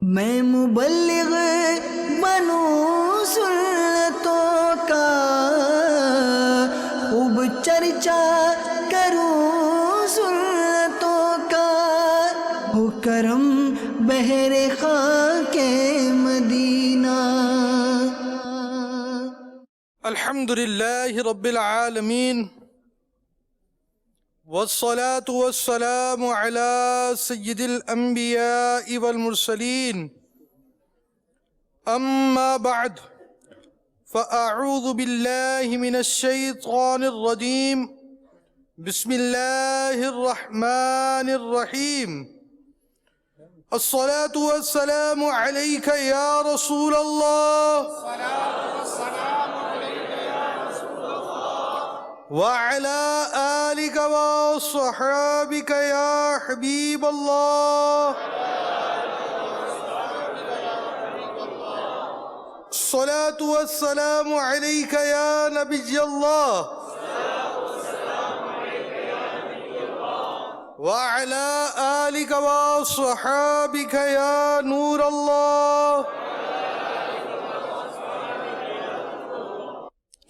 میں مبلغ بنوں سنتوں کا، خوب چرچا کروں سنتوں کا، ہو کرم بحر خاک مدینہ۔ الحمد للہ رب العالمین، والصلاة والسلام على سید الانبیاء والمرسلین، اما بعد فاعوذ باللہ من الشیطان الرجیم، بسم اللہ الرحمن الرحیم۔ الصلاة والسلام علیک یا رسول اللہ، وعلى آلك وصحابك يا حبيب الله، الصلاة والسلام عليك يا نبي الله، وعلى آلك وصحابك يا نور الله۔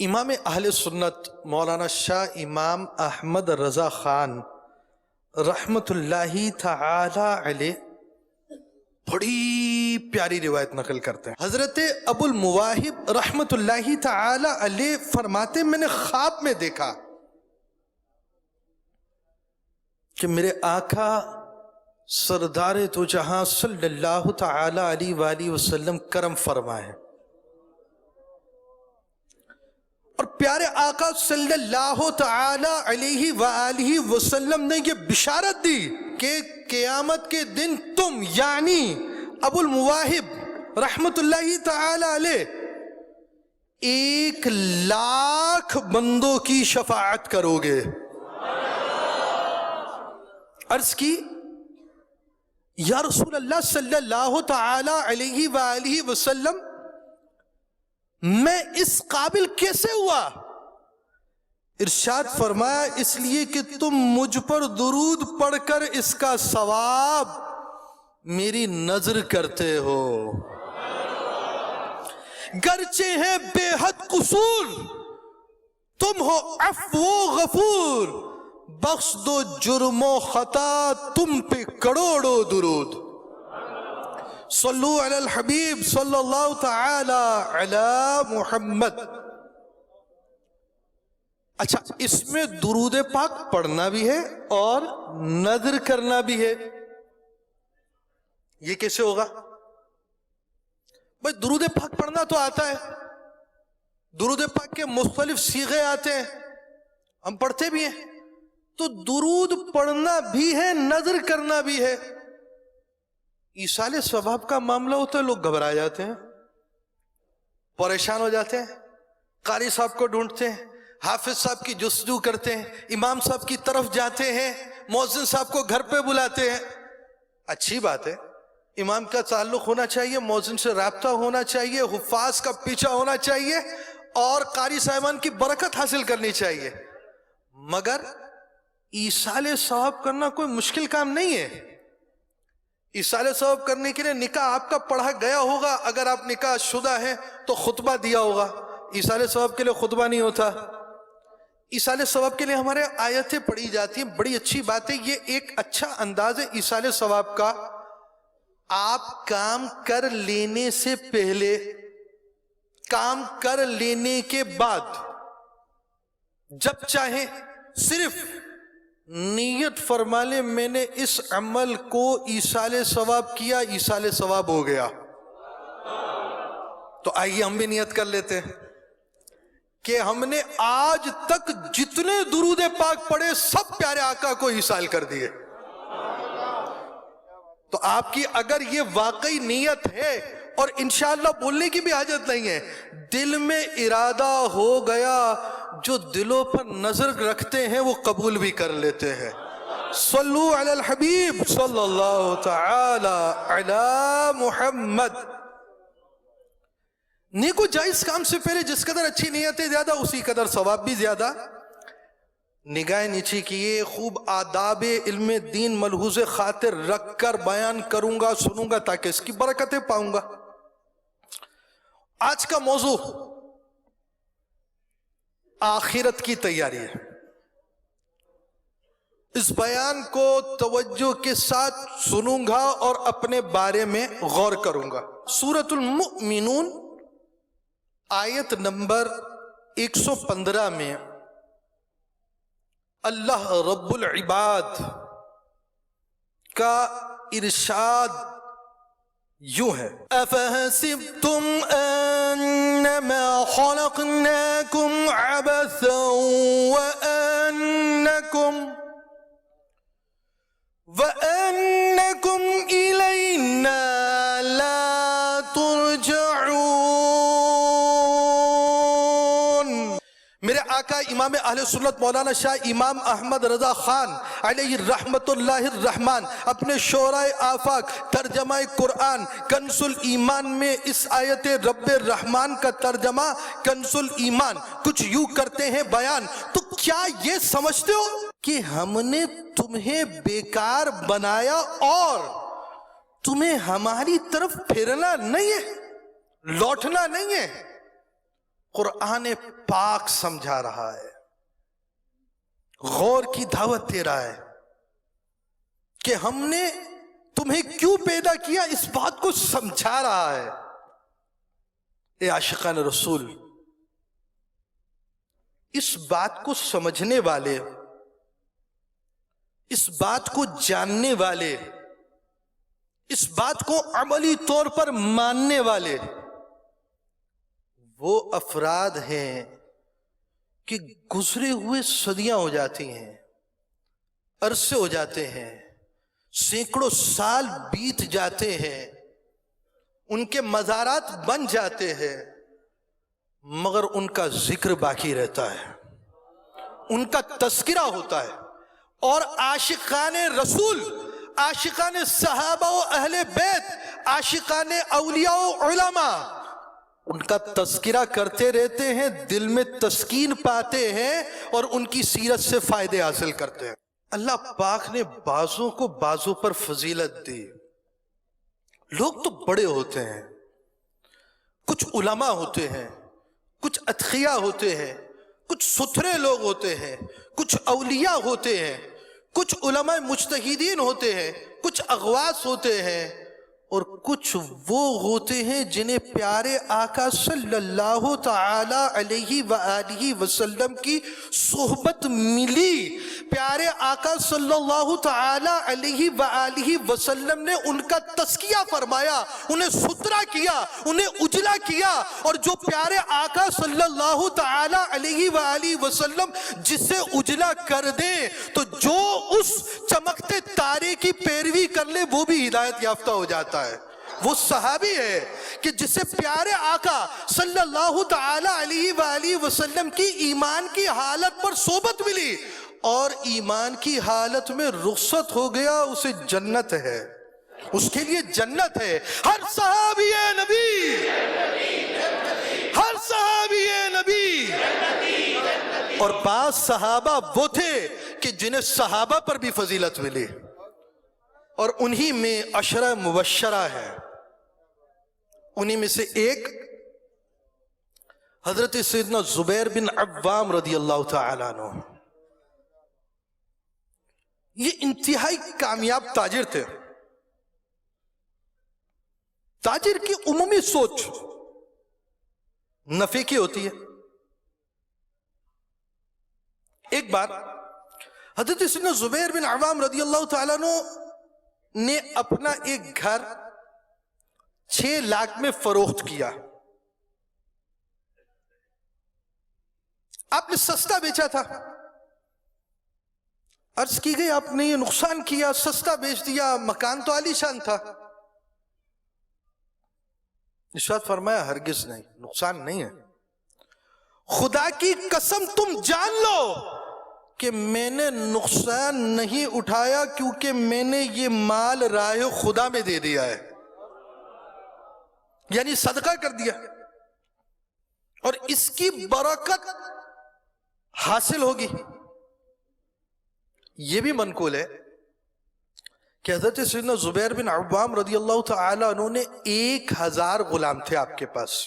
امام اہل سنت مولانا شاہ امام احمد رضا خان رحمت اللہ تعالی علیہ بڑی پیاری روایت نقل کرتے ہیں۔ حضرت ابو المواہب رحمت اللہ تعالی علیہ فرماتے، میں نے خواب میں دیکھا کہ میرے آقا سردار تو جہاں صلی اللہ تعالی علیہ وآلہ وسلم کرم فرمائے، اور پیارے آقا صلی اللہ تعالی علیہ وآلہ وسلم نے یہ بشارت دی کہ قیامت کے دن تم یعنی ابو المواہب رحمت اللہ تعالی علیہ 1,00,000 بندوں کی شفاعت کرو گے۔ عرض کی، یا رسول اللہ صلی اللہ تعالی علیہ وآلہ وسلم، میں اس قابل کیسے ہوا؟ ارشاد فرمایا، اس لیے کہ تم مجھ پر درود پڑھ کر اس کا ثواب میری نظر کرتے ہو، گرچہ ہے بے حد قصور، تم ہو عفو و غفور، بخش دو جرم و خطا تم پہ کروڑوں درود۔ صلو علی الحبیب صلی اللہ تعالی علی محمد۔ اچھا، اس میں درود پاک پڑھنا بھی ہے اور نظر کرنا بھی ہے، یہ کیسے ہوگا؟ بھائی درود پاک پڑھنا تو آتا ہے، درود پاک کے مختلف صیغے آتے ہیں، ہم پڑھتے بھی ہیں، تو درود پڑھنا بھی ہے، نظر کرنا بھی ہے۔ ایصال ثواب کا معاملہ ہوتا ہے، لوگ گھبرا جاتے ہیں، پریشان ہو جاتے ہیں، قاری صاحب کو ڈھونڈتے ہیں، حافظ صاحب کی جستجو کرتے ہیں، امام صاحب کی طرف جاتے ہیں، مؤذن صاحب کو گھر پہ بلاتے ہیں۔ اچھی بات ہے، امام کا تعلق ہونا چاہیے، مؤذن سے رابطہ ہونا چاہیے، حفاظ کا پیچھا ہونا چاہیے، اور قاری صاحبان کی برکت حاصل کرنی چاہیے، مگر ایصال ثواب کرنا کوئی مشکل کام نہیں ہے۔ ایصال ثواب کرنے کے لیے نکاح آپ کا پڑھا گیا ہوگا، اگر آپ نکاح شدہ ہیں تو خطبہ دیا ہوگا، ایصال ثواب کے لیے خطبہ نہیں ہوتا۔ ایصال ثواب کے لیے ہمارے آیتیں پڑھی جاتی ہیں، بڑی اچھی بات ہے، یہ ایک اچھا انداز ہے ایصال ثواب کا۔ آپ کام کر لینے سے پہلے، کام کر لینے کے بعد، جب چاہیں صرف نیت فرما لے، میں نے اس عمل کو ایصال ثواب کیا، ایصال ثواب ہو گیا۔ تو آئیے ہم بھی نیت کر لیتے ہیں کہ ہم نے آج تک جتنے درود پاک پڑھے سب پیارے آقا کو ایصال کر دیے۔ تو آپ کی اگر یہ واقعی نیت ہے، اور انشاءاللہ بولنے کی بھی حاجت نہیں ہے، دل میں ارادہ ہو گیا، جو دلوں پر نظر رکھتے ہیں وہ قبول بھی کر لیتے ہیں۔ صلو علی الحبیب صلی اللہ تعالی علی محمد۔ نیک و جائز کام سے پہلے جس قدر اچھی نیتیں زیادہ، اسی قدر ثواب بھی زیادہ۔ نگاہ نیچی کیے، خوب آداب علم دین ملحوظ خاطر رکھ کر بیان کروں گا، سنوں گا تاکہ اس کی برکتیں پاؤں گا۔ آج کا موضوع آخرت کی تیاری ہے۔ اس بیان کو توجہ کے ساتھ سنوں گا اور اپنے بارے میں غور کروں گا۔ سورۃ المؤمنون آیت نمبر 115 میں اللہ رب العباد کا ارشاد یوں ہے، أَفَحَسِبْتُمْ أَنَّمَا خَلَقْنَاكُمْ عَبَثًا وَأَنَّكُمْ إِلَيْنَا لَا تُرْجَعُونَ۔ میرے آقا امام اہل سنت مولانا شاہ امام احمد رضا خان علیہ رحمت اللہ الرحمن اپنے شعراء آفاق ترجمہ قرآن کنز الایمان میں اس آیت رب الرحمن کا ترجمہ کنز الایمان کچھ یوں کرتے ہیں بیان، تو کیا یہ سمجھتے ہو کہ ہم نے تمہیں بیکار بنایا اور تمہیں ہماری طرف پھرنا نہیں ہے، لوٹنا نہیں ہے؟ قرآن پاک سمجھا رہا ہے، غور کی دعوت دے رہا ہے کہ ہم نے تمہیں کیوں پیدا کیا، اس بات کو سمجھا رہا ہے۔ اے عاشقان رسول، اس بات کو سمجھنے والے، اس بات کو جاننے والے، اس بات کو عملی طور پر ماننے والے وہ افراد ہیں کہ گزرے ہوئے صدیاں ہو جاتی ہیں، عرصے ہو جاتے ہیں، سینکڑوں سال بیت جاتے ہیں، ان کے مزارات بن جاتے ہیں، مگر ان کا ذکر باقی رہتا ہے، ان کا تذکرہ ہوتا ہے۔ اور عاشقان رسول، عاشقان صحابہ و اہل بیت، عاشقان اولیاء و علماء ان کا تذکرہ کرتے رہتے ہیں، دل میں تسکین پاتے ہیں اور ان کی سیرت سے فائدے حاصل کرتے ہیں۔ اللہ پاک نے بعضوں کو بعضوں پر فضیلت دی۔ لوگ تو بڑے ہوتے ہیں، کچھ علماء ہوتے ہیں، کچھ اتقیاء ہوتے ہیں، کچھ ستھرے لوگ ہوتے ہیں، کچھ اولیاء ہوتے ہیں، کچھ علماء مجتہدین ہوتے ہیں، کچھ اغواث ہوتے ہیں، اور کچھ وہ ہوتے ہیں جنہیں پیارے آقا صلی اللہ تعالی علیہ وآلہ وسلم کی صحبت ملی۔ پیارے آقا صلی اللہ تعالی علیہ وآلہ وسلم نے ان کا تزکیہ فرمایا، انہیں ستھرا کیا، انہیں اجلا کیا، اور جو پیارے آقا صلی اللہ تعالی علیہ وآلہ وسلم جسے اجلا کر دیں تو جو اس چمکتے تارے کی پیروی کر لے وہ بھی ہدایت یافتہ ہو جاتا ہے۔ وہ صحابی ہے کہ جسے پیارے آقا صلی اللہ تعالی علیہ وآلہ وسلم کی ایمان کی حالت پر صحبت ملی اور ایمان کی حالت میں رخصت ہو گیا، اسے جنت ہے، اس کے لیے جنت ہے۔ ہر صحابی نبی، ہر صحابی نبی، اور بعض صحابہ وہ تھے کہ جنہیں صحابہ پر بھی فضیلت ملی، اور انہی میں عشرہ مبشرہ ہے۔ انہی میں سے ایک حضرت سیدنا زبیر بن عوام رضی اللہ تعالیٰ عنہ، یہ انتہائی کامیاب تاجر تھے۔ تاجر کی عمومی سوچ نفع کی ہوتی ہے۔ ایک بار حضرت سیدنا زبیر بن عوام رضی اللہ تعالیٰ عنہ نے اپنا ایک گھر 6 لاکھ میں فروخت کیا۔ آپ نے سستا بیچا تھا، عرض کی گئی آپ نے یہ نقصان کیا، سستا بیچ دیا، مکان تو عالی شان تھا۔ ارشاد فرمایا ہرگز نہیں، نقصان نہیں ہے، خدا کی قسم تم جان لو کہ میں نے نقصان نہیں اٹھایا، کیونکہ میں نے یہ مال راہ خدا میں دے دیا ہے، یعنی صدقہ کر دیا، اور اس کی برکت حاصل ہوگی۔ یہ بھی منقول ہے کہ حضرت سیدنا زبیر بن عوام رضی اللہ تعالی عنہ نے 1000 غلام تھے آپ کے پاس،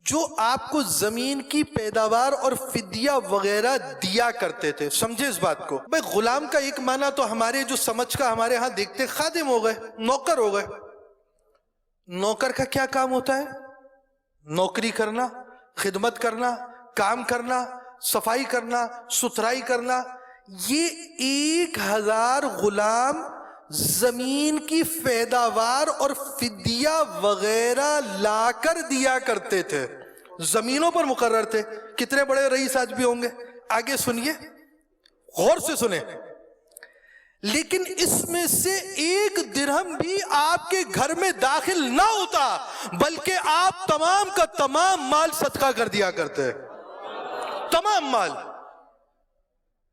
جو آپ کو زمین کی پیداوار اور فدیہ وغیرہ دیا کرتے تھے. سمجھے اس بات کو؟ بھئی غلام کا ایک معنی تو ہمارے جو سمجھ کا ہمارے ہاں دیکھتے خادم ہو گئے، نوکر ہو گئے. نوکر کا کیا کام ہوتا ہے؟ نوکری کرنا، خدمت کرنا، کام کرنا، صفائی کرنا، ستھرائی کرنا. یہ 1000 غلام زمین کی پیداوار اور فدیہ وغیرہ لا کر دیا کرتے تھے، زمینوں پر مقرر تھے. کتنے بڑے رئیس آج بھی ہوں گے. آگے سنیے، غور سے سنیں. لیکن اس میں سے 1 درہم بھی آپ کے گھر میں داخل نہ ہوتا، بلکہ آپ تمام کا تمام مال صدقہ کر دیا کرتے، تمام مال.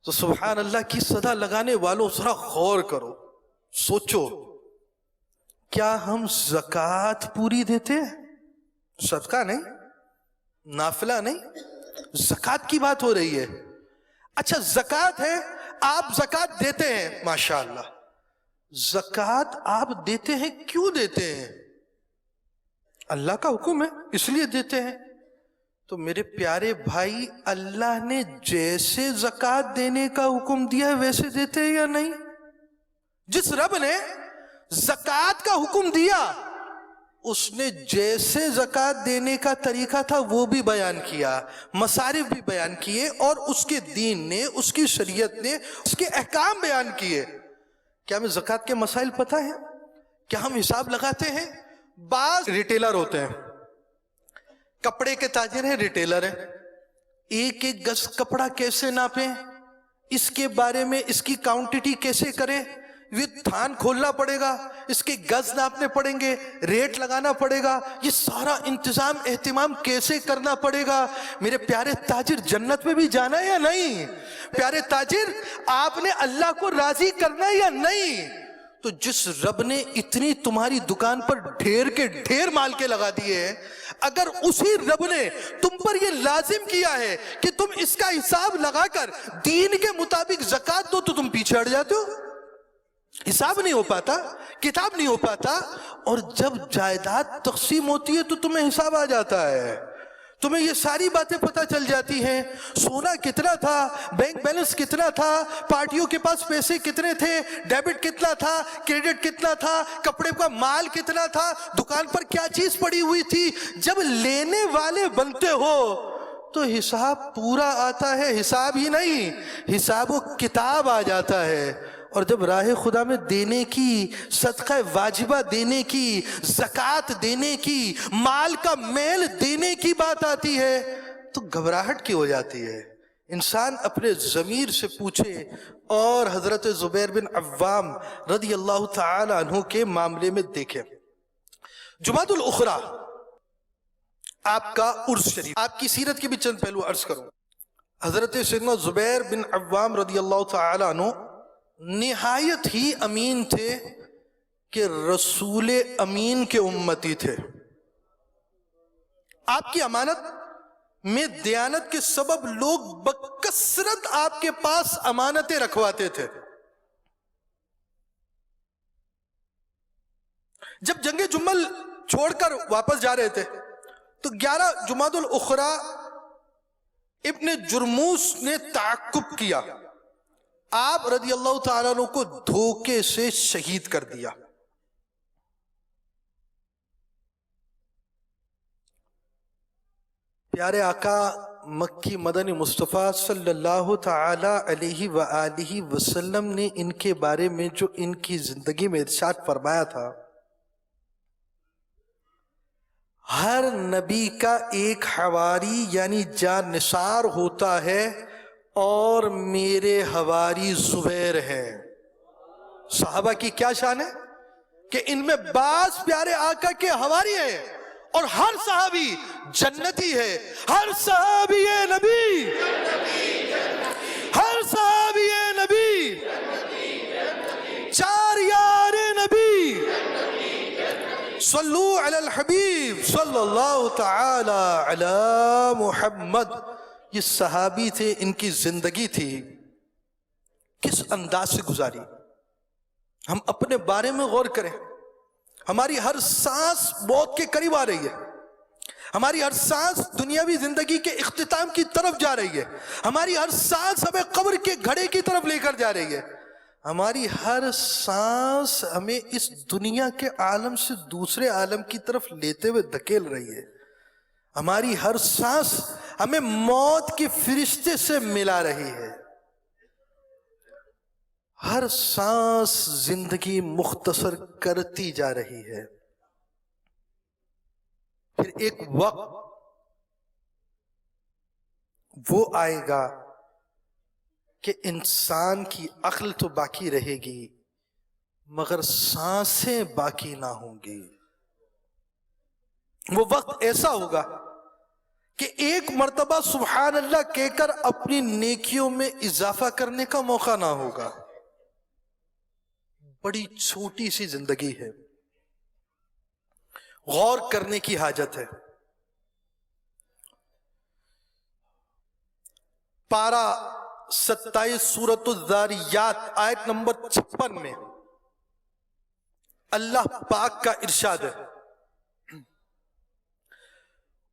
تو سبحان اللہ کی صدا لگانے والوں ذرا غور کرو، سوچو، کیا ہم زکوٰۃ پوری دیتے ہیں؟ صدقہ نہیں، نافلہ نہیں، زکوٰۃ کی بات ہو رہی ہے. اچھا زکوٰۃ ہے، آپ زکوٰۃ دیتے ہیں، ماشاءاللہ. زکوٰۃ آپ دیتے ہیں، کیوں دیتے ہیں؟ اللہ کا حکم ہے اس لیے دیتے ہیں. تو میرے پیارے بھائی، اللہ نے جیسے زکوٰۃ دینے کا حکم دیا ہے ویسے دیتے ہیں یا نہیں؟ جس رب نے زکوٰۃ کا حکم دیا اس نے جیسے زکوٰۃ دینے کا طریقہ تھا وہ بھی بیان کیا، مصارف بھی بیان کیے، اور اس کے دین نے، اس کی شریعت نے اس کے احکام بیان کیے. کیا ہمیں زکوٰۃ کے مسائل پتہ ہیں؟ کیا ہم حساب لگاتے ہیں؟ بعض ریٹیلر ہوتے ہیں، کپڑے کے تاجر ہیں، ریٹیلر ہیں. 1 گز کپڑا کیسے ناپیں، اس کے بارے میں اس کی کاؤنٹٹی کیسے کریں، یہ تھان کھولنا پڑے گا، اس کے گز ناپنے پڑیں گے، ریٹ لگانا پڑے گا، یہ سارا انتظام اہتمام کیسے کرنا پڑے گا. میرے پیارے تاجر، جنت میں بھی جانا ہے یا نہیں؟ پیارے تاجر، آپ نے اللہ کو راضی کرنا ہے یا نہیں؟ تو جس رب نے اتنی تمہاری دکان پر ڈھیر کے ڈھیر مال کے لگا دیے ہیں، اگر اسی رب نے تم پر یہ لازم کیا ہے کہ تم اس کا حساب لگا کر دین کے مطابق زکوٰۃ دو، تو تم پیچھے ہٹ جاتے ہو. حساب نہیں ہو پاتا، کتاب نہیں ہو پاتا. اور جب جائیداد تقسیم ہوتی ہے تو تمہیں حساب آ جاتا ہے، تمہیں یہ ساری باتیں پتہ چل جاتی ہیں. سونا کتنا تھا، بینک بیلنس کتنا تھا، پارٹیوں کے پاس پیسے کتنے تھے، ڈیبٹ کتنا تھا، کریڈٹ کتنا تھا، کپڑے کا مال کتنا تھا، دکان پر کیا چیز پڑی ہوئی تھی. جب لینے والے بنتے ہو تو حساب پورا آتا ہے. حساب ہی نہیں، حساب و کتاب آ جاتا ہے. اور جب راہ خدا میں دینے کی، صدقہ واجبہ دینے کی، زکوٰۃ دینے کی، مال کا میل دینے کی بات آتی ہے تو گھبراہٹ کی ہو جاتی ہے. انسان اپنے ضمیر سے پوچھے. اور حضرت زبیر بن عوام رضی اللہ تعالی عنہ کے معاملے میں دیکھیں. جمعۃ الاخری آپ کا عرس شریف، آپ کی سیرت کے بھی چند پہلو عرض کروں. حضرت سیدنا زبیر بن عوام رضی اللہ تعالی عنہ نہایت ہی امین تھے کہ رسول امین کے امتی تھے. آپ کی امانت میں دیانت کے سبب لوگ بکثرت آپ کے پاس امانتیں رکھواتے تھے. جب جنگ جمل چھوڑ کر واپس جا رہے تھے تو 11 جمادی الاخری ابن جرموس نے تعقب کیا. آپ رضی اللہ تعالیٰ عنہ کو دھوکے سے شہید کر دیا. پیارے آقا مکی مدنی مصطفیٰ صلی اللہ تعالی علیہ وآلہ وسلم نے ان کے بارے میں جو ان کی زندگی میں ارشاد فرمایا تھا، ہر نبی کا ایک حواری یعنی جانثار ہوتا ہے، اور میرے حواری زبیر ہیں. صحابہ کی کیا شان ہے کہ ان میں بعض پیارے آقا کے حواری ہیں، اور ہر صحابی جنتی ہے. ہر صحابی نبی، ہر صحابی نبی، 4 یار نبی، صلو علی الحبیب صلی اللہ تعالی علی محمد. یہ صحابی تھے، ان کی زندگی تھی، کس انداز سے گزاری. ہم اپنے بارے میں غور کریں. ہماری ہر سانس موت کے قریب آ رہی ہے. ہماری ہر سانس دنیاوی زندگی کے اختتام کی طرف جا رہی ہے. ہماری ہر سانس ہمیں قبر کے گھڑے کی طرف لے کر جا رہی ہے. ہماری ہر سانس ہمیں اس دنیا کے عالم سے دوسرے عالم کی طرف لیتے ہوئے دھکیل رہی ہے. ہماری ہر سانس ہمیں موت کے فرشتے سے ملا رہی ہے. ہر سانس زندگی مختصر کرتی جا رہی ہے. پھر ایک وقت وہ آئے گا کہ انسان کی عقل تو باقی رہے گی مگر سانسیں باقی نہ ہوں گی. وہ وقت ایسا ہوگا کہ ایک مرتبہ سبحان اللہ کہہ کر اپنی نیکیوں میں اضافہ کرنے کا موقع نہ ہوگا. بڑی چھوٹی سی زندگی ہے، غور کرنے کی حاجت ہے. پارہ 27 سورۃ الذاریات آیت نمبر 56 میں اللہ پاک کا ارشاد ہے،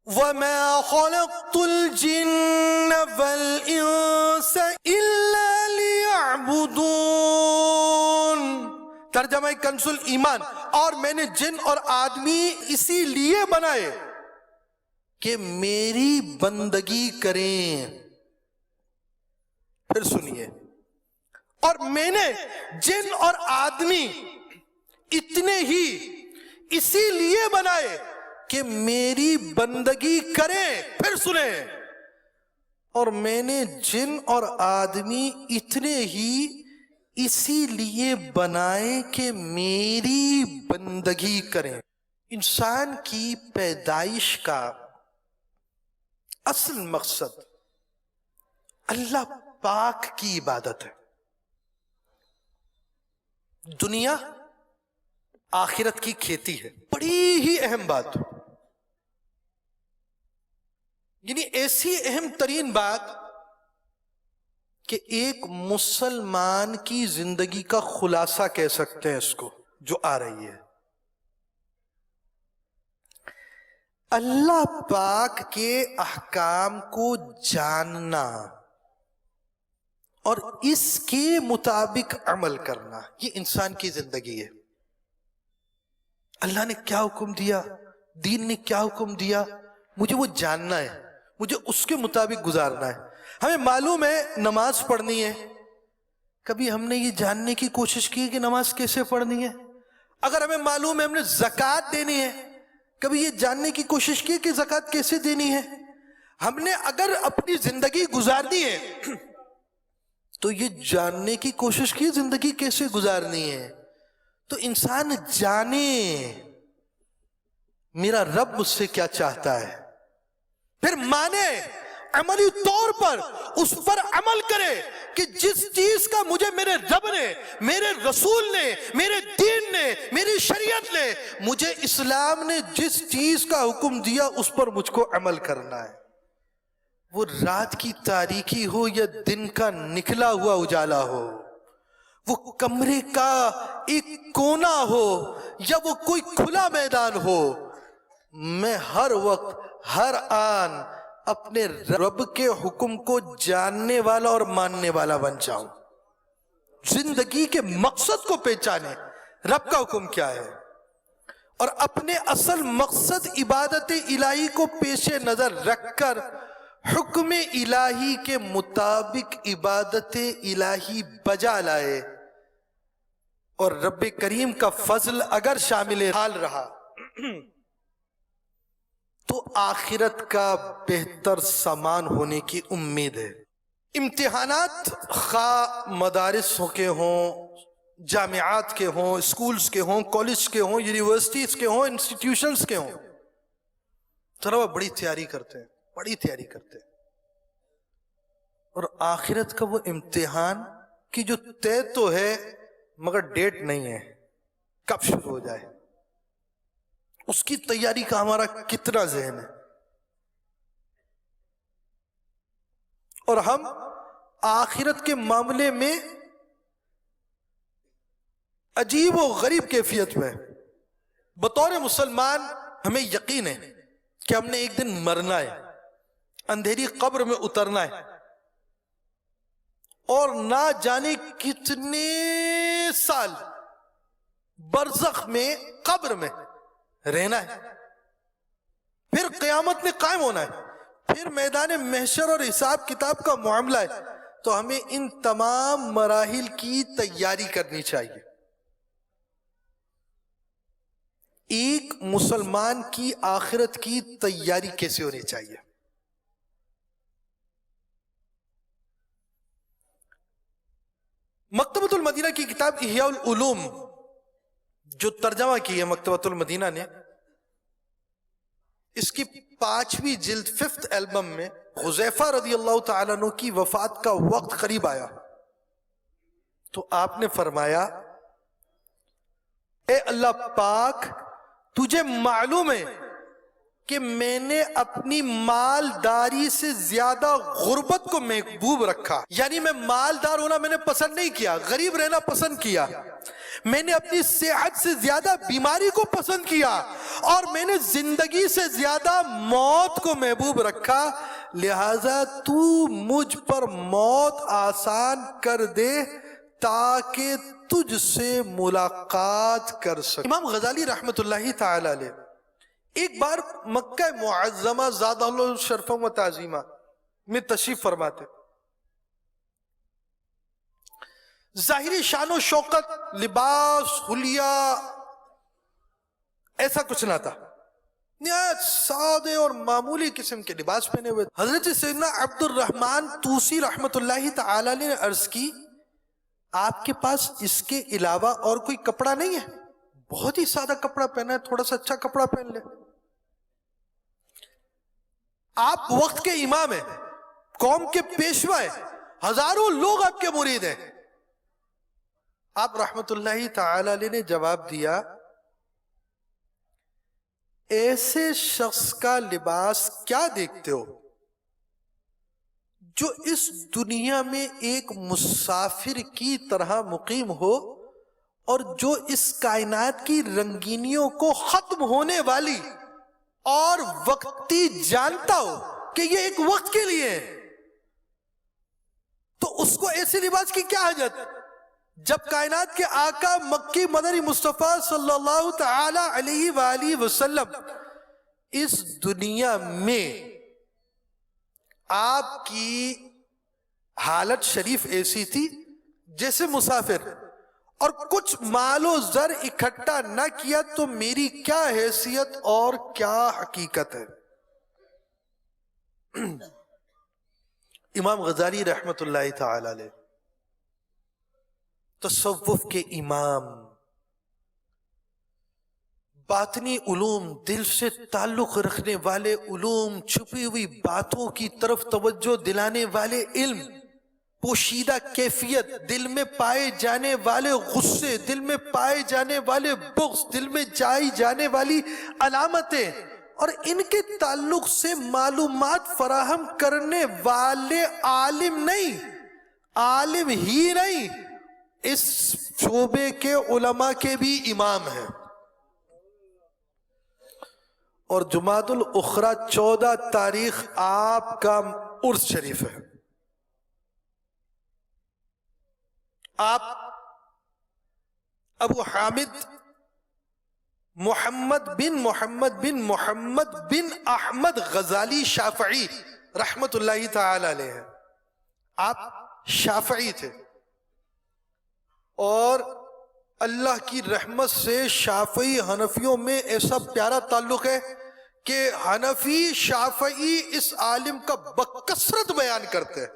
وَمَا خَلَقْتُ الْجِنَّ وَالْإِنسَ إِلَّا لِيَعْبُدُونَ. ترجمہ کنز ایمان، اور میں نے جن اور آدمی اسی لیے بنائے کہ میری بندگی کریں. پھر سنیے، اور میں نے جن اور آدمی اتنے ہی اسی لیے بنائے کہ میری بندگی کریں. پھر سنیں، اور میں نے جن اور آدمی اتنے ہی اسی لیے بنائے کہ میری بندگی کریں. انسان کی پیدائش کا اصل مقصد اللہ پاک کی عبادت ہے. دنیا آخرت کی کھیتی ہے. بڑی ہی اہم بات، یعنی ایسی اہم ترین بات کہ ایک مسلمان کی زندگی کا خلاصہ کہہ سکتے ہیں اس کو، جو آ رہی ہے. اللہ پاک کے احکام کو جاننا اور اس کے مطابق عمل کرنا، یہ انسان کی زندگی ہے. اللہ نے کیا حکم دیا، دین نے کیا حکم دیا، مجھے وہ جاننا ہے، مجھے اس کے مطابق گزارنا ہے. ہمیں معلوم ہے نماز پڑھنی ہے، کبھی ہم نے یہ جاننے کی کوشش کی کہ نماز کیسے پڑھنی ہے؟ اگر ہمیں معلوم ہے ہم نے زکوٰۃ دینی ہے، کبھی یہ جاننے کی کوشش کی کہ زکوٰۃ کیسے دینی ہے؟ ہم نے اگر اپنی زندگی گزارنی ہے تو یہ جاننے کی کوشش کی زندگی کیسے گزارنی ہے. تو انسان جانے میرا رب مجھ سے کیا چاہتا ہے، پھر مانے، عملی طور پر اس پر عمل کرے کہ جس چیز کا مجھے میرے رب نے، میرے رسول نے، میرے دین نے، میری شریعت نے، مجھے اسلام نے جس چیز کا حکم دیا اس پر مجھ کو عمل کرنا ہے. وہ رات کی تاریکی ہو یا دن کا نکلا ہوا اجالا ہو، وہ کمرے کا ایک کونا ہو یا وہ کوئی کھلا میدان ہو، میں ہر وقت ہر آن اپنے رب کے حکم کو جاننے والا اور ماننے والا بن جاؤں. زندگی کے مقصد کو پہچانے، رب کا حکم کیا ہے، اور اپنے اصل مقصد عبادت الہی کو پیش نظر رکھ کر حکم الہی کے مطابق عبادت الہی بجا لائے. اور رب کریم کا فضل اگر شامل حال رہا تو آخرت کا بہتر سامان ہونے کی امید ہے. امتحانات خواہ مدارس کے ہوں، جامعات کے ہوں، اسکولز کے ہوں، کالج کے ہوں، یونیورسٹیز کے ہوں، انسٹیٹیوشنز کے ہوں، طلبہ بڑی تیاری کرتے ہیں، بڑی تیاری کرتے ہیں. اور آخرت کا وہ امتحان کی جو طے تو ہے مگر ڈیٹ نہیں ہے کب شروع ہو جائے، اس کی تیاری کا ہمارا کتنا ذہن ہے. اور ہم آخرت کے معاملے میں عجیب و غریب کیفیت میں. بطور مسلمان ہمیں یقین ہے کہ ہم نے ایک دن مرنا ہے, اندھیری قبر میں اترنا ہے, اور نہ جانے کتنے سال برزخ میں, قبر میں رہنا ہے. پھر قیامت میں قائم ہونا ہے, پھر میدان محشر اور حساب کتاب کا معاملہ ہے. تو ہمیں ان تمام مراحل کی تیاری کرنی چاہیے. ایک مسلمان کی آخرت کی تیاری کیسے ہونی چاہیے؟ مکتبۃ المدینہ کی کتاب احیاء العلوم جو ترجمہ کی ہے مکتبۃ المدینہ نے, اس کی 5ویں جلد 5th البم میں حذیفہ رضی اللہ تعالیٰ عنہ کی وفات کا وقت قریب آیا تو آپ نے فرمایا, اے اللہ پاک, تجھے معلوم ہے کہ میں نے اپنی مالداری سے زیادہ غربت کو محبوب رکھا. یعنی میں مالدار ہونا میں نے پسند نہیں کیا, غریب رہنا پسند کیا. میں نے اپنی صحت سے زیادہ بیماری کو پسند کیا, اور میں نے زندگی سے زیادہ موت کو محبوب رکھا. لہذا تو مجھ پر موت آسان کر دے تاکہ تجھ سے ملاقات کر سکے. امام غزالی رحمت اللہ تعالی علیہ ایک بار مکہ معظمہ زادہ اللہ شرفا و تعظیمہ میں تشریف فرماتے. ظاہری شان و شوکت, لباس, حلیہ ایسا کچھ نہ تھا, نہایت سادے اور معمولی قسم کے لباس پہنے ہوئے. حضرت سیدنا عبد الرحمن توسی رحمت اللہ تعالی نے عرض کی, آپ کے پاس اس کے علاوہ اور کوئی کپڑا نہیں ہے؟ بہت ہی سادہ کپڑا پہنا ہے, تھوڑا سا اچھا کپڑا پہن لے. آپ وقت کے امام ہیں, قوم کے پیشوا ہیں, ہزاروں لوگ آپ کے مرید ہیں. آپ رحمت اللہ تعالی علیہ نے جواب دیا, ایسے شخص کا لباس کیا دیکھتے ہو جو اس دنیا میں ایک مسافر کی طرح مقیم ہو, اور جو اس کائنات کی رنگینیوں کو ختم ہونے والی اور وقتی جانتا ہو کہ یہ ایک وقت کے لیے ہے, تو اس کو ایسے لباس کی کیا حاجت جب کائنات کے آقا مکی مدنی مصطفیٰ صلی اللہ تعالی علیہ وآلہ وسلم اس دنیا میں آپ کی حالت شریف ایسی تھی جیسے مسافر, اور کچھ مال و زر اکٹھا نہ کیا تو میری کیا حیثیت اور کیا حقیقت ہے. امام غزالی رحمت اللہ تعالی علیہ تصوف کے امام, باطنی علوم, دل سے تعلق رکھنے والے علوم, چھپی ہوئی باتوں کی طرف توجہ دلانے والے علم, پوشیدہ کیفیت, دل میں پائے جانے والے غصے, دل میں پائے جانے والے بغض, دل میں جائی جانے والی علامتیں, اور ان کے تعلق سے معلومات فراہم کرنے والے عالم نہیں, عالم ہی نہیں, اس شعبے کے علماء کے بھی امام ہیں. اور جمادی الاخری 14 تاریخ آپ کا عرس شریف ہے. آپ ابو حامد محمد بن احمد غزالی شافعی رحمت اللہ تعالی علیہ ہیں. آپ شافعی تھے, اور اللہ کی رحمت سے شافعی حنفیوں میں ایسا پیارا تعلق ہے کہ حنفی شافعی اس عالم کا بکثرت بیان کرتے ہیں.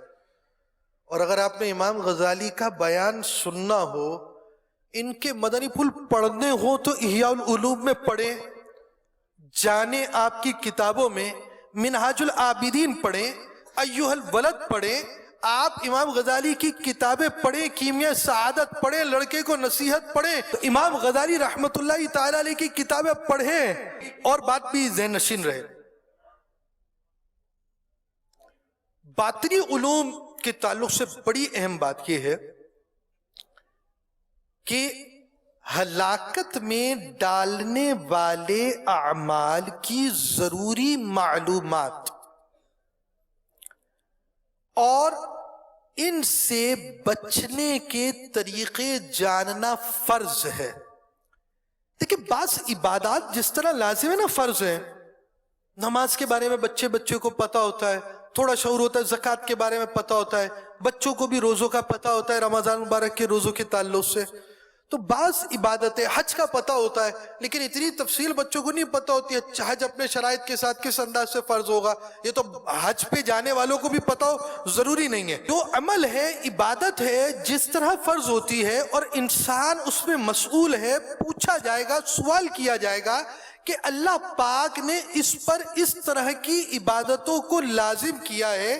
اور اگر آپ نے امام غزالی کا بیان سننا ہو, ان کے مدنی پھول پڑھنے ہو تو احیاء العلوم میں پڑھیں, جانے آپ کی کتابوں میں منہاج العابدین پڑھیں, ایھا الولد پڑھیں. آپ امام غزالی کی کتابیں پڑھیں, کیمیاء سعادت پڑھیں, لڑکے کو نصیحت پڑھیں, تو امام غزالی رحمت اللہ تعالی علیہ کی کتابیں پڑھیں, اور بات بھی ذہن نشین رہے. باطنی علوم کے تعلق سے بڑی اہم بات یہ ہے کہ ہلاکت میں ڈالنے والے اعمال کی ضروری معلومات اور ان سے بچنے کے طریقے جاننا فرض ہے. دیکھیں بعض عبادات جس طرح لازم ہے نا فرض ہے. نماز کے بارے میں بچے کو پتا ہوتا ہے, تھوڑا شعور ہوتا ہے. زکوٰۃ کے بارے میں پتا ہوتا ہے, بچوں کو بھی روزوں کا پتا ہوتا ہے رمضان مبارک کے روزوں کے تعلق سے. تو بعض عبادتیں, حج کا پتا ہوتا ہے لیکن اتنی تفصیل بچوں کو نہیں پتا ہوتی ہے. حج اپنے شرائط کے ساتھ کس انداز سے فرض ہوگا یہ تو حج پہ جانے والوں کو بھی پتا ہو ضروری نہیں ہے. جو عمل ہے, عبادت ہے, جس طرح فرض ہوتی ہے اور انسان اس میں مسئول ہے, پوچھا جائے گا, سوال کیا جائے گا کہ اللہ پاک نے اس پر اس طرح کی عبادتوں کو لازم کیا ہے.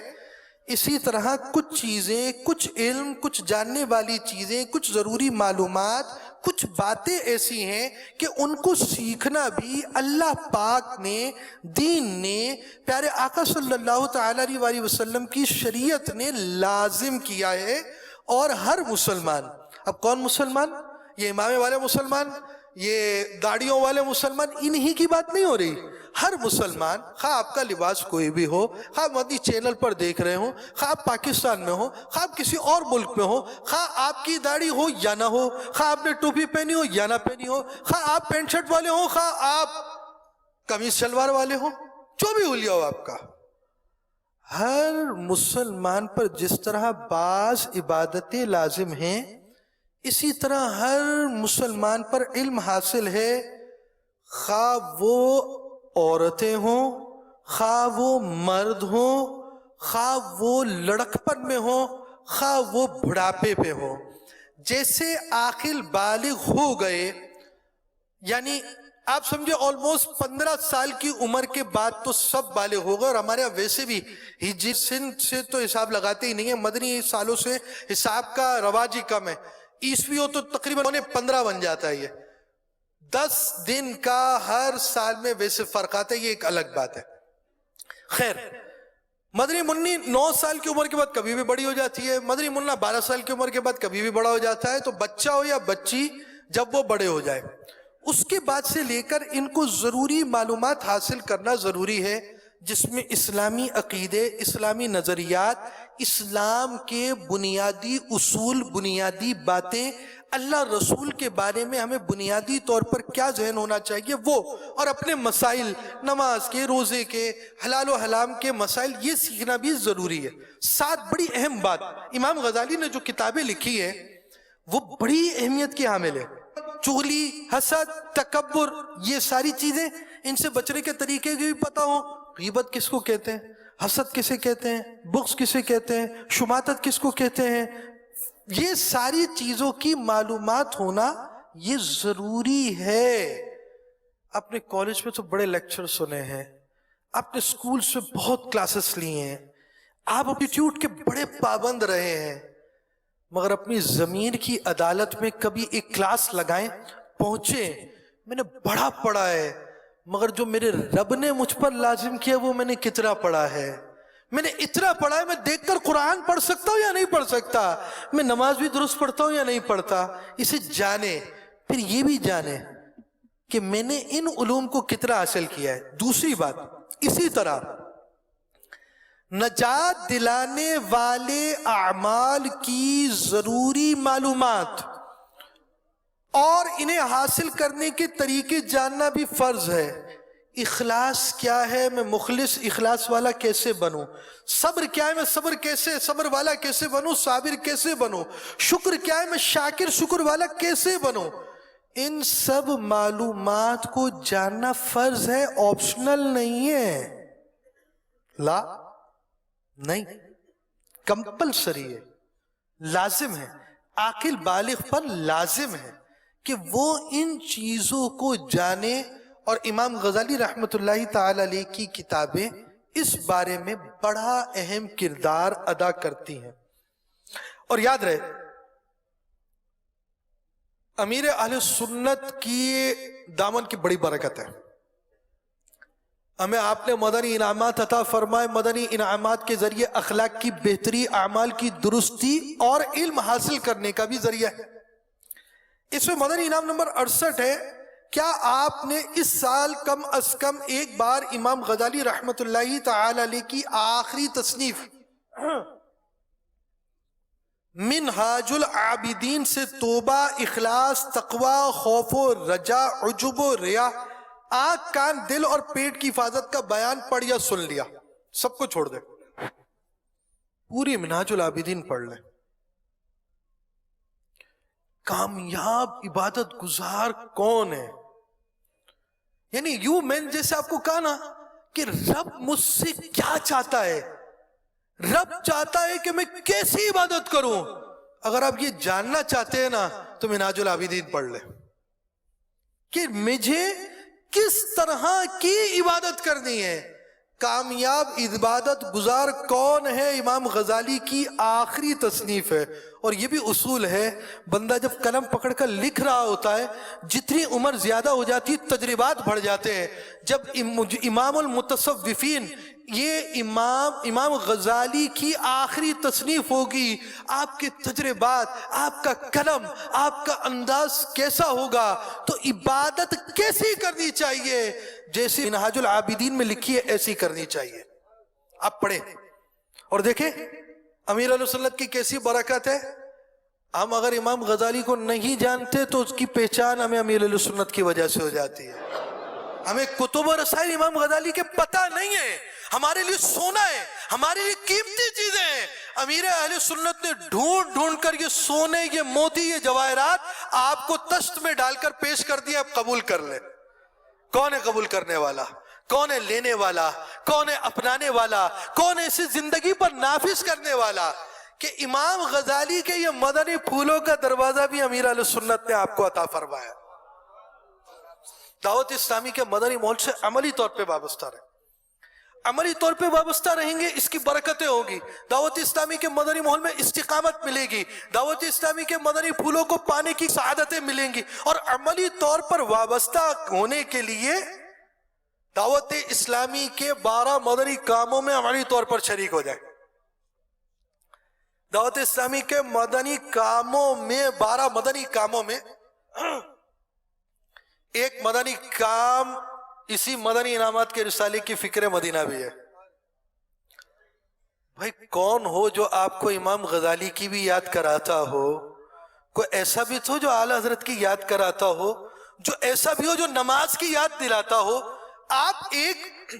اسی طرح کچھ چیزیں, کچھ علم, کچھ جاننے والی چیزیں, کچھ ضروری معلومات, کچھ باتیں ایسی ہیں کہ ان کو سیکھنا بھی اللہ پاک نے, دین نے, پیارے آقا صلی اللہ تعالیٰ علیہ وسلم کی شریعت نے لازم کیا ہے. اور ہر مسلمان, اب کون مسلمان؟ یہ امامے والے مسلمان, یہ داڑیوں والے مسلمان, انہی کی بات نہیں ہو رہی. ہر مسلمان, خواہ آپ کا لباس کوئی بھی ہو, خواہ مدنی چینل پر دیکھ رہے ہوں, خواہ آپ پاکستان میں ہو, خواہ آپ کسی اور ملک میں ہو, خواہ آپ کی داڑھی ہو یا نہ ہو, خواہ آپ نے ٹوپی پہنی ہو یا نہ پہنی ہو, خواہ آپ پینٹ شرٹ والے ہوں, خواہ آپ قمیص شلوار والے ہوں, جو بھی حلیہ ہو آپ کا, ہر مسلمان پر جس طرح بعض عبادتیں لازم ہیں اسی طرح ہر مسلمان پر علم حاصل ہے. خواہ وہ عورتیں ہوں, خواہ وہ مرد ہوں, خواہ وہ لڑکپن میں ہوں, خواہ وہ بڑھاپے پہ ہوں. جیسے عاقل بالغ ہو گئے, یعنی آپ سمجھے آلموسٹ 15 سال کی عمر کے بعد تو سب بالغ ہو گئے. اور ہمارے یہاں ویسے بھی ہجری سن سے تو حساب لگاتے ہی نہیں ہیں, مدنی سالوں سے حساب کا رواج ہی کم ہے. عیسوی ہو تو تقریباً 15 بن جاتا ہے. یہ 10 دن کا ہر سال میں ویسے فرق آتا ہے, یہ ایک الگ بات ہے. خیر, مدنی منی 9 سال کی عمر کے بعد کبھی بھی بڑی ہو جاتی ہے, مدنی منہ 12 سال کی عمر کے بعد کبھی بھی بڑا ہو جاتا ہے. تو بچہ ہو یا بچی, جب وہ بڑے ہو جائے اس کے بعد سے لے کر ان کو ضروری معلومات حاصل کرنا ضروری ہے, جس میں اسلامی عقیدے, اسلامی نظریات, اسلام کے بنیادی اصول, بنیادی باتیں, اللہ رسول کے بارے میں ہمیں بنیادی طور پر کیا ذہن ہونا چاہیے وہ, اور اپنے مسائل, نماز کے, روزے کے, حلال و حرام کے مسائل, یہ سیکھنا بھی ضروری ہے. ساتھ بڑی اہم بات, امام غزالی نے جو کتابیں لکھی ہیں وہ بڑی اہمیت کی حامل ہے. چغلی, حسد, تکبر, یہ ساری چیزیں, ان سے بچنے کے طریقے بھی پتہ ہوں. غیبت کس کو کہتے ہیں, حسد کسے کہتے ہیں, بغض کسے کہتے ہیں, شماتت کس کو کہتے ہیں, یہ ساری چیزوں کی معلومات ہونا یہ ضروری ہے. آپ نے کالج میں تو بڑے لیکچر سنے ہیں, آپ نے سکول سے بہت کلاسز لی ہیں, آپ ایپٹیٹیوڈ کے بڑے پابند رہے ہیں, مگر اپنی ضمیر کی عدالت میں کبھی ایک کلاس لگائیں, پہنچے, میں نے بڑا پڑھا ہے مگر جو میرے رب نے مجھ پر لازم کیا وہ میں نے کتنا پڑھا ہے, میں نے اتنا پڑھا ہے, میں دیکھ کر قرآن پڑھ سکتا ہوں یا نہیں پڑھ سکتا, میں نماز بھی درست پڑھتا ہوں یا نہیں پڑھتا. اسے جانے, پھر یہ بھی جانے کہ میں نے ان علوم کو کتنا حاصل کیا ہے. دوسری بات, اسی طرح نجات دلانے والے اعمال کی ضروری معلومات اور انہیں حاصل کرنے کے طریقے جاننا بھی فرض ہے. اخلاص کیا ہے, میں مخلص اخلاص والا کیسے بنوں, صبر کیا ہے, میں صبر والا کیسے بنوں, صابر کیسے بنوں, شکر کیا ہے, میں شاکر شکر والا کیسے بنوں. ان سب معلومات کو جاننا فرض ہے, آپشنل نہیں ہے, لا نہیں, کمپلسری ہے, لازم ہے. عاقل بالغ پر لازم ہے کہ وہ ان چیزوں کو جانے, اور امام غزالی رحمت اللہ تعالی علیہ کی کتابیں اس بارے میں بڑا اہم کردار ادا کرتی ہیں. اور یاد رہے, امیر اہل سنت کی دامن کی بڑی برکت ہے. ہمیں آپ نے مدنی انعامات عطا فرمائے، مدنی انعامات کے ذریعے اخلاق کی بہتری، اعمال کی درستی اور علم حاصل کرنے کا بھی ذریعہ ہے۔ اس میں مدنی انعام نمبر 68 ہے، کیا آپ نے اس سال کم از کم ایک بار امام غزالی رحمت اللہ تعالی علیہ کی آخری تصنیف منہاج العابدین سے توبہ، اخلاص، تقوی، خوف و رجا، عجب و ریا، آنکھ، کان، دل اور پیٹ کی حفاظت کا بیان پڑھ یا سن لیا؟ سب کو چھوڑ دیں، پوری منہاج العابدین پڑھ لیں۔ کامیاب عبادت گزار کون ہے؟ یعنی یوں میں نے جیسے آپ کو کہا نا کہ رب مجھ سے کیا چاہتا ہے، رب چاہتا ہے کہ میں کیسی عبادت کروں۔ اگر آپ یہ جاننا چاہتے ہیں نا تو منہاج العابدین پڑھ لیں کہ مجھے کس طرح کی عبادت کرنی ہے۔ کامیاب عبادت گزار کون ہے؟ امام غزالی کی آخری تصنیف ہے، اور یہ بھی اصول ہے، بندہ جب قلم پکڑ کر لکھ رہا ہوتا ہے، جتنی عمر زیادہ ہو جاتی تجربات بڑھ جاتے ہیں۔ جب امام المتصوفین یہ امام غزالی کی آخری تصنیف ہوگی، آپ کے تجربات، آپ کا قلم، آپ کا انداز کیسا ہوگا، تو عبادت کیسی کرنی چاہیے، جیسی منہاج العابدین میں لکھی ہے ایسی کرنی چاہیے۔ آپ پڑھیں اور دیکھیں امیر علیہ سنت کی کیسی برکت ہے۔ ہم اگر امام غزالی کو نہیں جانتے تو اس کی پہچان ہمیں امیر علیہ سنت کی وجہ سے ہو جاتی ہے۔ ہمیں کتب و رسائل امام غزالی کے پتہ نہیں ہے، ہمارے لیے سونا ہے، ہمارے لیے قیمتی چیزیں ہیں۔ امیر اہل سنت نے ڈھونڈ ڈھونڈ کر یہ سونے، یہ موتی، یہ جواہرات آپ کو تشت میں ڈال کر پیش کر دیا، آپ قبول کر لیں۔ کون ہے قبول کرنے والا؟ کون ہے لینے والا؟ کون ہے اپنانے والا؟ کون ہے اسے زندگی پر نافذ کرنے والا؟ کہ امام غزالی کے یہ مدنی پھولوں کا دروازہ بھی امیر اہل سنت نے آپ کو عطا فرمایا۔ دعوت اسلامی کے مدنی ماحول سے عملی طور پہ وابستہ رہیں، عملی طور پہ وابستہ رہیں گے، اس کی برکتیں ہوگی۔ دعوت اسلامی کے مدنی ماحول میں استقامت ملے گی، دعوت اسلامی کے مدنی پھولوں کو پانے کی سعادتیں ملیں گی، اور عملی طور پر وابستہ ہونے کے لیے دعوت اسلامی کے 12 مدنی کاموں میں عملی طور پر شریک ہو جائیں۔ دعوت اسلامی کے مدنی کاموں میں 12 مدنی کاموں میں ایک مدنی کام اسی مدنی انعامات کے رسالے کی فکر مدینہ بھی ہے۔ بھائی کون ہو جو آپ کو امام غزالی کی بھی یاد کراتا ہو؟ کوئی ایسا بھی تو جو اعلیٰ حضرت کی یاد کراتا ہو، جو ایسا بھی ہو جو نماز کی یاد دلاتا ہو۔ آپ ایک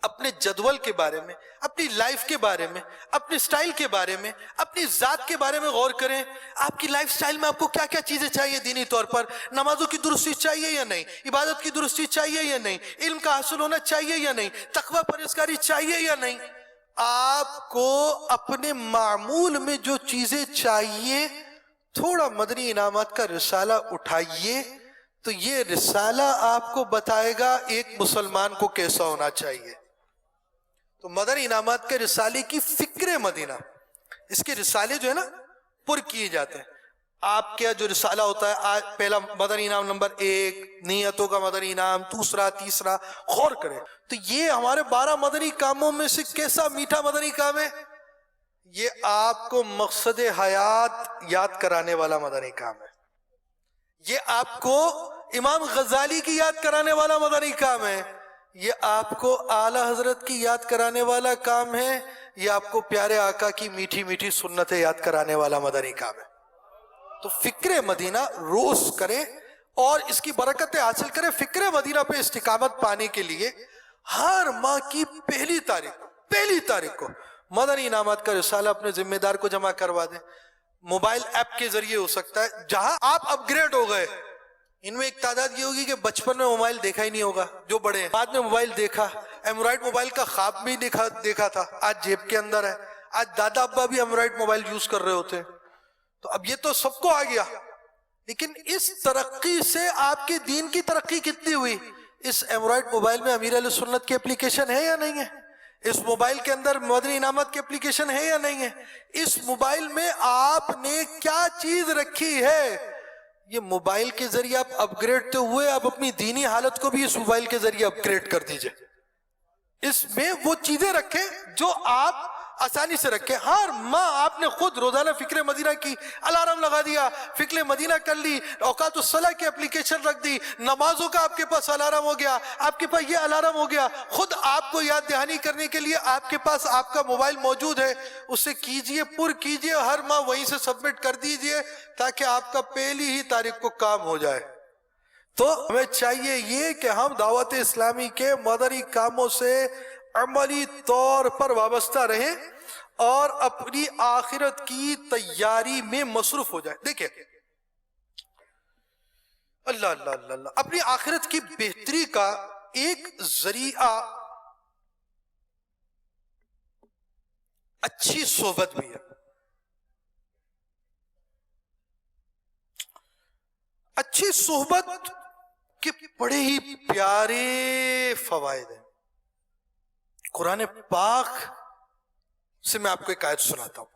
اپنے جدول کے بارے میں، اپنی لائف کے بارے میں، اپنے سٹائل کے بارے میں، اپنی ذات کے بارے میں غور کریں۔ آپ کی لائف سٹائل میں آپ کو کیا کیا چیزیں چاہیے دینی طور پر؟ نمازوں کی درستی چاہیے یا نہیں؟ عبادت کی درستی چاہیے یا نہیں؟ علم کا حاصل ہونا چاہیے یا نہیں؟ تقوی پرہیزگاری چاہیے یا نہیں؟ آپ کو اپنے معمول میں جو چیزیں چاہیے، تھوڑا مدنی انعامات کا رسالہ اٹھائیے تو یہ رسالہ آپ کو بتائے گا ایک مسلمان کو کیسا ہونا چاہیے۔ تو مدنی انعامات کے رسالے کی فکر مدینہ، اس کے رسالے جو ہے نا پر کیے جاتے ہیں۔ آپ کا جو رسالہ ہوتا ہے، آج پہلا مدنی انعام نمبر 1 نیتوں کا مدنی انعام، دوسرا، تیسرا، غور کریں تو یہ ہمارے 12 مدنی کاموں میں سے کیسا میٹھا مدنی کام ہے؟ یہ آپ کو مقصد حیات یاد کرانے والا مدنی کام ہے۔ یہ آپ کو امام غزالی کی یاد کرانے والا مدنی کام ہے۔ یہ آپ کو اعلیٰ حضرت کی یاد کرانے والا کام ہے۔ یہ آپ کو پیارے آقا کی میٹھی میٹھی سنتیں یاد کرانے والا مدنی کام ہے۔ تو فکر مدینہ روز کریں اور اس کی برکتیں حاصل کریں۔ فکر مدینہ پہ استقامت پانے کے لیے ہر ماہ کی پہلی تاریخ کو مدنی انعامات کا رسالہ اپنے ذمہ دار کو جمع کروا دیں۔ موبائل ایپ کے ذریعے ہو سکتا ہے۔ جہاں آپ اپ گریڈ ہو گئے، ان میں ایک تعداد یہ ہوگی کہ بچپن میں موبائل دیکھا ہی نہیں ہوگا، جو بڑے ہیں بعد میں موبائل دیکھا، ایمرائڈ موبائل کا خواب بھی دیکھا تھا، آج جیب کے اندر ہے۔ آج دادا ابا بھی ایمرائڈ موبائل یوز کر رہے ہوتے ہیں۔ تو اب یہ تو سب کو آ گیا، لیکن اس ترقی سے آپ کے دین کی ترقی کتنی ہوئی؟ اس ایمرائڈ موبائل میں امیر اہل سنت کی اپلیکیشن ہے یا نہیں ہے؟ اس موبائل کے اندر مدنی انعامات کی اپلیکیشن ہے یا نہیں ہے؟ اس موبائل میں آپ نے کیا چیز رکھی ہے؟ یہ موبائل کے ذریعے آپ اپ گریڈ تو ہوئے، آپ اپنی دینی حالت کو بھی اس موبائل کے ذریعے اپ گریڈ کر دیجئے۔ اس میں وہ چیزیں رکھیں جو آپ آسانی سے رکھیں. ہر ماہ آپ نے خود روزانہ فکر مدینہ کی الارم لگا دیا, فکر مدینہ کر لی, اوقات الصلاح کی اپلیکیشن رکھ دی, نمازوں کا آپ کے پاس الارم ہو گیا, آپ کے پاس یہ الارم ہو گیا. خود آپ کو یاد دہانی کرنے کے لیے آپ کے پاس آپ کا موبائل موجود ہے, اسے کیجئے, پر کیجئے, ہر ماہ وہیں سے سبمٹ کر دیجئے تاکہ آپ کا پہلی ہی تاریخ کو کام ہو جائے. تو ہمیں چاہیے یہ کہ ہم دعوت اسلامی کے مدنی کاموں سے عملی طور پر وابستہ رہیں اور اپنی آخرت کی تیاری میں مصروف ہو جائیں. دیکھیں اللہ اللہ اللہ اللہ, اپنی آخرت کی بہتری کا ایک ذریعہ اچھی صحبت بھی ہے. اچھی صحبت کے بڑے ہی پیارے فوائد ہیں. قرآن پاک سے میں آپ کو ایک آیت سناتا ہوں.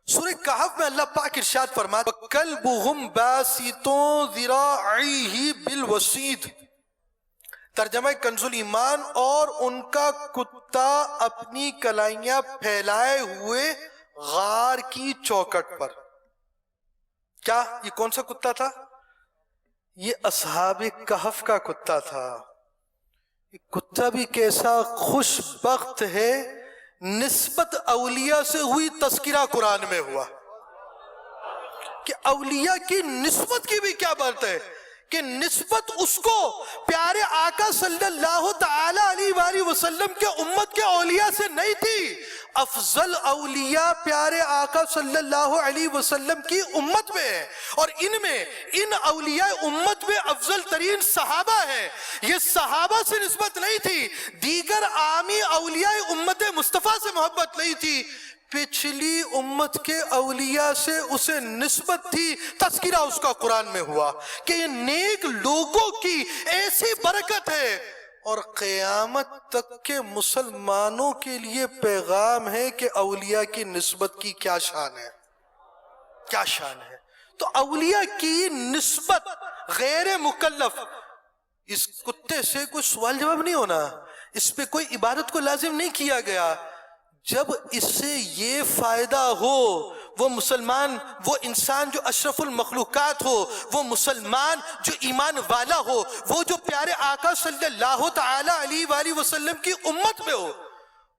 سورہ کہف میں اللہ پاک ارشاد فرماتا ہے وَكَلْبُهُمْ بَاسِطٌ ذِرَاعِهِ بِالْوَسِيدِ. ترجمہ کنز الایمان, اور ان کا کتا اپنی کلائیاں پھیلائے ہوئے غار کی چوکٹ پر. کیا یہ کون سا کتا تھا؟ یہ اصحاب کہف کا کتا تھا. کتا بھی کیسا خوش بخت ہے, نسبت اولیاء سے ہوئی تذکرہ قرآن میں ہوا کہ اولیاء کی نسبت کی بھی کیا بات ہے کہ نسبت اس کو پیارے آقا صلی اللہ تعالی علیہ وآلہ وسلم کے امت کے اولیاء سے نہیں تھی. افضل اولیاء پیارے آقا صلی اللہ علیہ وسلم کی امت میں ہے, اور ان اولیاء امت میں افضل ترین صحابہ ہیں. یہ صحابہ سے نسبت نہیں تھی, دیگر عامی اولیاء امت مصطفیٰ سے محبت نہیں تھی, پچھلی امت کے اولیاء سے اسے نسبت تھی. تذکرہ اس کا قرآن میں ہوا کہ یہ نیک لوگوں کی ایسی برکت ہے, اور قیامت تک کے مسلمانوں کے لیے پیغام ہے کہ اولیاء کی نسبت کی کیا شان ہے, کیا شان ہے. تو اولیاء کی نسبت غیر مکلف, اس کتے سے کوئی سوال جواب نہیں ہونا, اس پہ کوئی عبادت کو لازم نہیں کیا گیا. جب اس سے یہ فائدہ ہو, وہ مسلمان, وہ انسان جو اشرف المخلوقات ہو, وہ مسلمان جو ایمان والا ہو, وہ جو پیارے آقا صلی اللہ تعالی علیہ وآلہ وسلم کی امت میں ہو,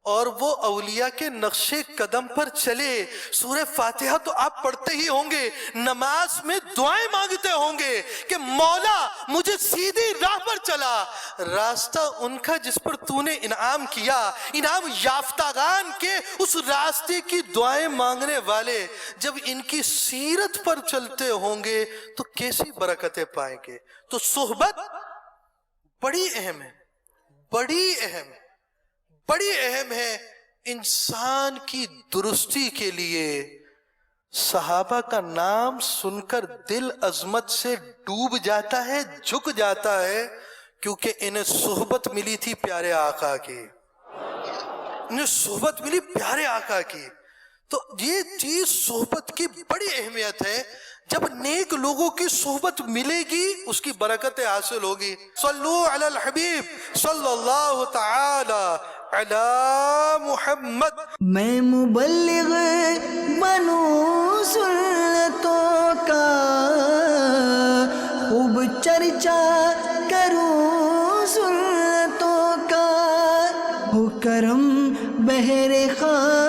اور وہ اولیاء کے نقش قدم پر چلے. سورہ فاتحہ تو آپ پڑھتے ہی ہوں گے, نماز میں دعائیں مانگتے ہوں گے کہ مولا مجھے سیدھی راہ پر چلا. راستہ ان کا جس پر تو نے انعام کیا, انعام یافتگان کے اس راستے کی دعائیں مانگنے والے جب ان کی سیرت پر چلتے ہوں گے تو کیسی برکتیں پائیں گے. تو صحبت بڑی اہم ہے, بڑی اہم ہے, بڑی اہم ہے انسان کی درستی کے لیے. صحابہ کا نام سن کر دل عظمت سے ڈوب جاتا ہے, جھک جاتا ہے, کیونکہ انہیں صحبت ملی تھی پیارے آقا کی, انہیں صحبت ملی پیارے آقا کی. تو یہ چیز صحبت کی بڑی اہمیت ہے. جب نیک لوگوں کی صحبت ملے گی اس کی برکتیں حاصل ہوگی. صلو علی الحبیب صلی اللہ تعالی علی محمد. میں مبلغ بنوں سنتوں کا, خوب چرچا کروں سنتوں کا, ہو کرم بہر خان